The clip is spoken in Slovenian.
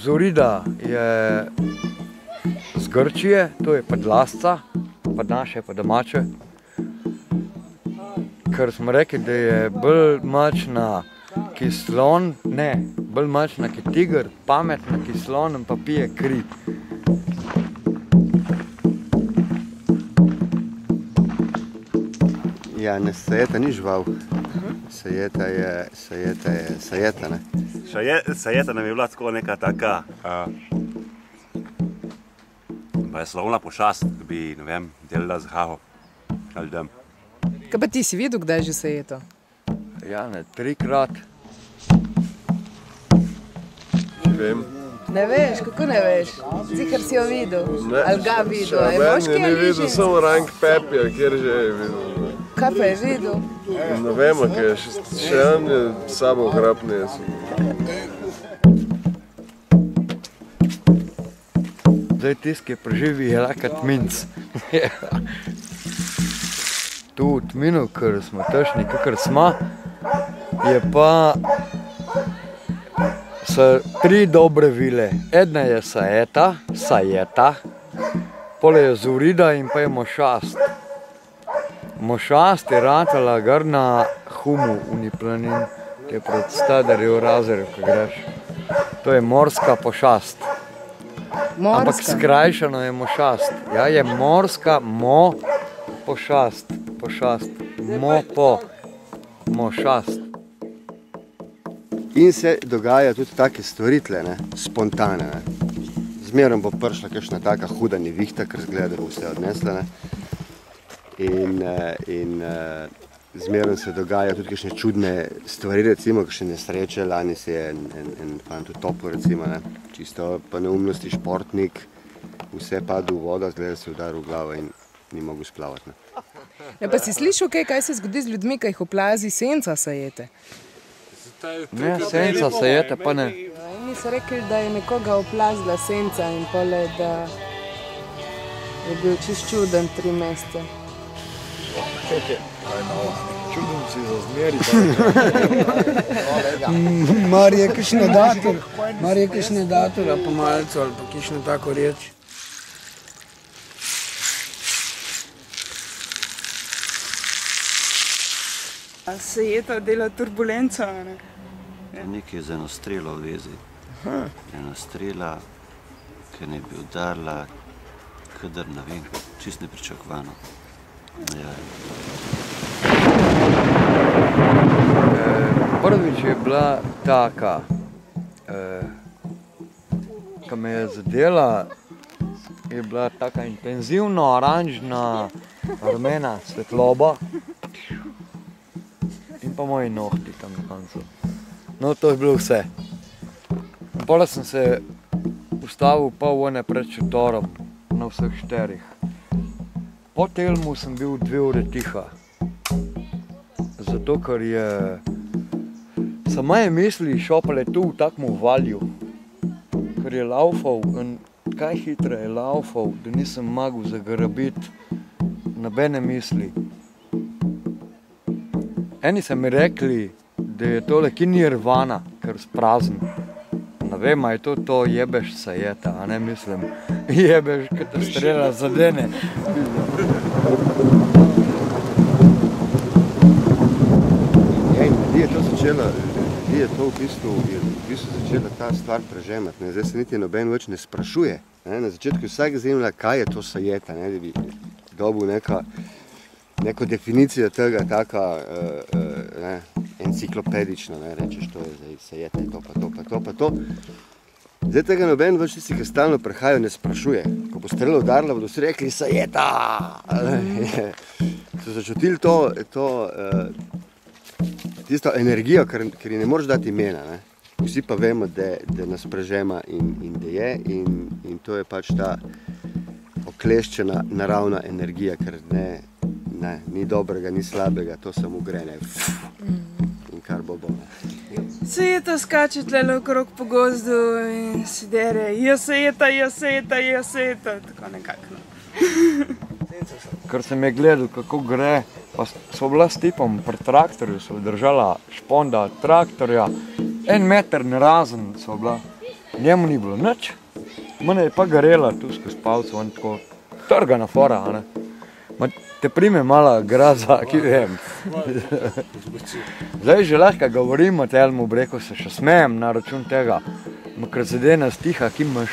Zorida je z Grčije, to je Podlasca, pa naše, pa domače. Ker smo rekli, da je bolj močna kislon, ne, bolj močna kot tiger, pametna kislon, pa pije kri. Ja, ne, sajeta ni žival. Sajeta je sajeta, ne? Sajeta nam je bila tako neka taka slovna pošast, ki bi, ne vem, delala z haho ali dem. Kaj pa ti si videl, kdaj že sajeto? Ja, ne, 3-krat. Ne vem. Ne veš, kako ne veš? Zikar si jo videl? Ali ga videl? Je moški ali ni videl, ženski? samo Rank Pepija, kjer že je videl. Kaj pa je videl? Ne vemo, kaj je še on je samo hrapne. Zdaj tisk, ki preživi, je lakat minc. Tu v tminu, ker smo tešni, kakor smo, je pa so 3 dobre vile. Jedna je sajeta, pole je Zorida in pa je Mošast. Mošast je ratala gar na Humu, Uniplanin, ki je pred Stadarjev razrev, ko greš. To je morska pošast. Ampak skrajšano je Mošast. Ja, je morska pošast. Mošast. In se dogaja tudi take stvaritve, ne, spontane, ne. Zmerom bo prišla kakšna taka huda nevihta, ker zgleda, da bo vse odnesla, ne. In zmerom se dogaja tudi kakšne čudne stvari, recimo kakšne nesreče. Lani se je en fant utopil, recimo, ne. Čisto pa neumnosti športnik, vse padel v vodo, zgleda, se je udaril v glavo in ni mogel splavati, ne. Ja, pa si slišal kaj se zgodi z ljudmi, kaj jih oplazi senca sajete? Ne, senca sajete pa ne. Oni so rekli, da je nekoga oplazila senca in pole, da je bil čist čuden 3 mesece. Čudem si za zmeri. Mar je kakšne dator, ali pa malco, ali pa kakšno tako reč. Sajeta dela turbulenco, ne? Nekaj z eno strelo v vezi. Ena strela, ki ne bi udarila, kadar ne vem, čist nepričakovano. Ja. Prvič je bila taka, ko me je zadela, je bila taka intenzivno oranžna, rumena svetloba in pa moji nohti tam na koncu. No, to je bilo vse. Potem sem se ustavil pol ure pred šotorom na vseh 4. Po telmu sem bil 2 ure tiha. Zato, ker so moje misli šopale tu v takmu valju. Ker je laufal in kaj hitro je laufal, da nisem mogel zagrabiti nobene misli. Eni so mi rekli, da je tole ki nirvana, ker sprazen. Ne vem, a je to jebeš sajeta, a ne mislim, jebeš, kad te strela zadene. Ljudi je to v bistvu začela ta stvar prežemati, ne. Zdaj se niti noben več ne sprašuje, ne. Na začetku vsak zemlja, kaj je to sajeta, ne, da bi dobil neko definicijo tega, taka enciklopedična, ne, rečeš, to je zdaj sajeta, to pa to, pa to, pa to. Zdaj tega noben več tisti, ki stalno prehajajo, ne sprašuje. Ko bo strela udarila, bodo vsi rekli sajeta! So začutili tisto energijo, ker ji ne moreš dati imena, ne. Vsi pa vemo, da nas prežema in da je in to je pač ta okleščena naravna energija, ker ni dobrega, ni slabega, to samo gre, ne. In kar bo. Sajeta skače tlele okrog po gozdu in si dere, ja sajeta, tako nekako. Ker sem je gledal, kako gre, pa so bila s tipom pri traktorju, so držala šponda traktorja, 1 meter narazen so bila. njemu ni bilo nič. Mene je pa garela tu skozi palco, on tako trgana fora, a ne. Ma te prime mala graza, ki vem. Zdaj že lahko govorim o telmu, breko se še smejem na račun tega. Ma kar se dena stiha, ki imaš.